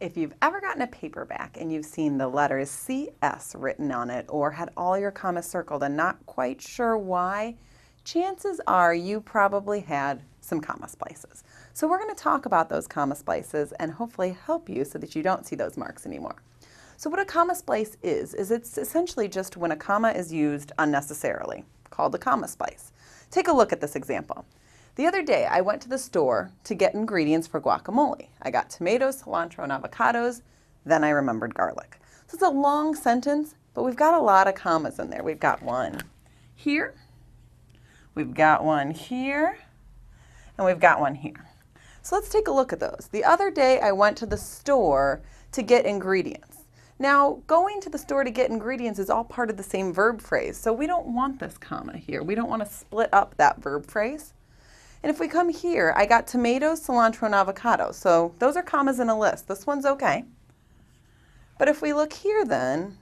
If you've ever gotten a paperback and you've seen the letters CS written on it or had all your commas circled and not quite sure why, chances are you probably had some comma splices. So we're going to talk about those comma splices and hopefully help you so that you don't see those marks anymore. So what a comma splice is it's essentially just when a comma is used unnecessarily, called a comma splice. Take a look at this example. The other day, I went to the store to get ingredients for guacamole. I got tomatoes, cilantro, and avocados. Then I remembered garlic. So it's a long sentence, but we've got a lot of commas in there. We've got one here, we've got one here, and we've got one here. So let's take a look at those. The other day, I went to the store to get ingredients. Now, going to the store to get ingredients is all part of the same verb phrase, so we don't want this comma here. We don't want to split up that verb phrase. And if we come here, I got tomatoes, cilantro, and avocado. So those are commas in a list. This one's okay. But if we look here then,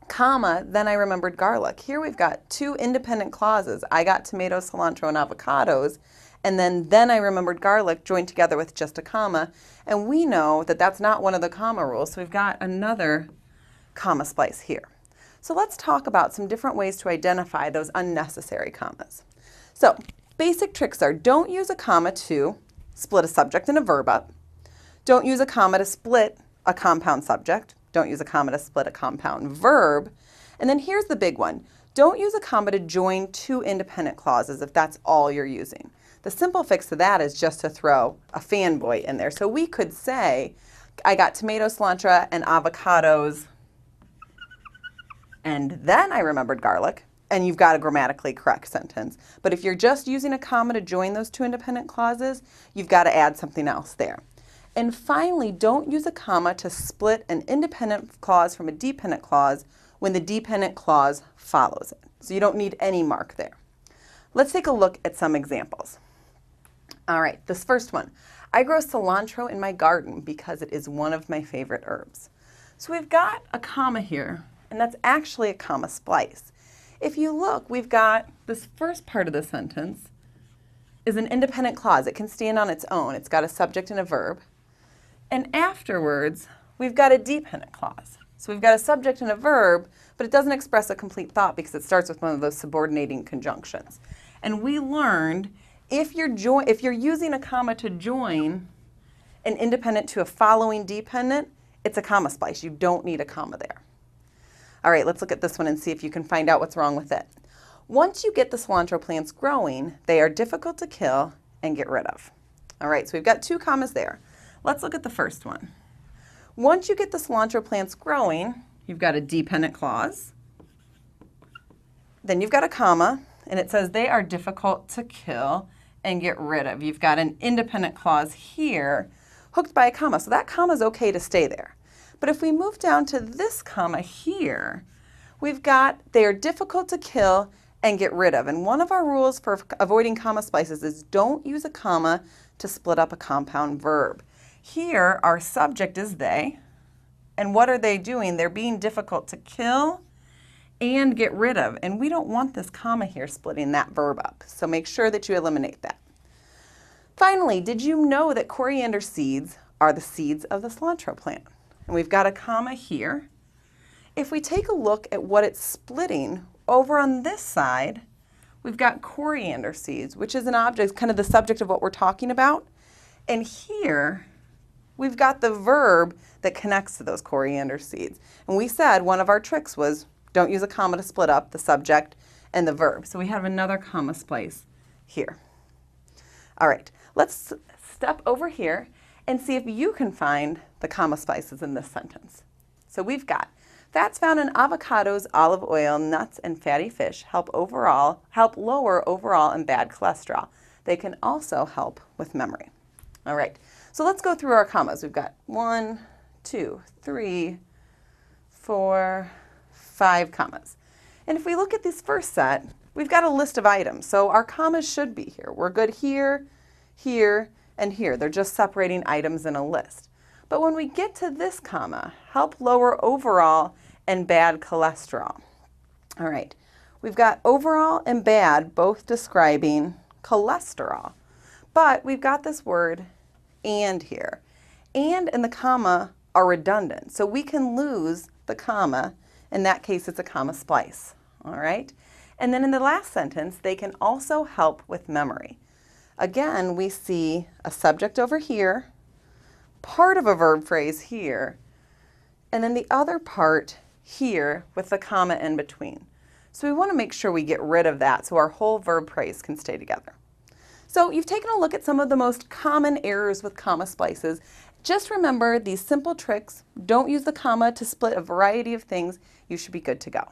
comma, then I remembered garlic. Here we've got two independent clauses. I got tomatoes, cilantro, and avocados. And then I remembered garlic joined together with just a comma. And we know that that's not one of the comma rules. So we've got another comma splice here. So let's talk about some different ways to identify those unnecessary commas. So basic tricks are don't use a comma to split a subject and a verb up. Don't use a comma to split a compound subject. Don't use a comma to split a compound verb. And then here's the big one. Don't use a comma to join two independent clauses if that's all you're using. The simple fix to that is just to throw a fanboy in there. So we could say, I got tomatoes, cilantro, and avocados, and then I remembered garlic. And you've got a grammatically correct sentence. But if you're just using a comma to join those two independent clauses, you've got to add something else there. And finally, don't use a comma to split an independent clause from a dependent clause when the dependent clause follows it. So you don't need any mark there. Let's take a look at some examples. All right, this first one. I grow cilantro in my garden because it is one of my favorite herbs. So we've got a comma here, and that's actually a comma splice. If you look, we've got this first part of the sentence is an independent clause. It can stand on its own. It's got a subject and a verb. And afterwards, we've got a dependent clause. So we've got a subject and a verb, but it doesn't express a complete thought because it starts with one of those subordinating conjunctions. And we learned if you're using a comma to join an independent to a following dependent, it's a comma splice. You don't need a comma there. All right, let's look at this one and see if you can find out what's wrong with it. Once you get the cilantro plants growing, they are difficult to kill and get rid of. All right, so we've got two commas there. Let's look at the first one. Once you get the cilantro plants growing, you've got a dependent clause. Then you've got a comma, and it says they are difficult to kill and get rid of. You've got an independent clause here hooked by a comma, so that comma is okay to stay there. But if we move down to this comma here, we've got they are difficult to kill and get rid of. And one of our rules for avoiding comma splices is don't use a comma to split up a compound verb. Here, our subject is they. And what are they doing? They're being difficult to kill and get rid of. And we don't want this comma here splitting that verb up. So make sure that you eliminate that. Finally, did you know that coriander seeds are the seeds of the cilantro plant? And we've got a comma here. If we take a look at what it's splitting, over on this side, we've got coriander seeds, which is an object, kind of the subject of what we're talking about. And here, we've got the verb that connects to those coriander seeds. And we said one of our tricks was don't use a comma to split up the subject and the verb. So we have another comma splice here. All right, let's step over here and see if you can find the comma splices in this sentence. So we've got fats found in avocados, olive oil, nuts, and fatty fish help lower overall and bad cholesterol. They can also help with memory. All right, so let's go through our commas. We've got 1, 2, 3, 4, 5 commas. And if we look at this first set, we've got a list of items. So our commas should be here. We're good here, here, and here. They're just separating items in a list. But when we get to this comma, help lower overall and bad cholesterol. All right, we've got overall and bad both describing cholesterol. But we've got this word and here. And the comma are redundant. So we can lose the comma. In that case, it's a comma splice. All right? And then in the last sentence, they can also help with memory. Again, we see a subject over here, part of a verb phrase here, and then the other part here with the comma in between. So we want to make sure we get rid of that so our whole verb phrase can stay together. So you've taken a look at some of the most common errors with comma splices. Just remember these simple tricks. Don't use the comma to split a variety of things. You should be good to go.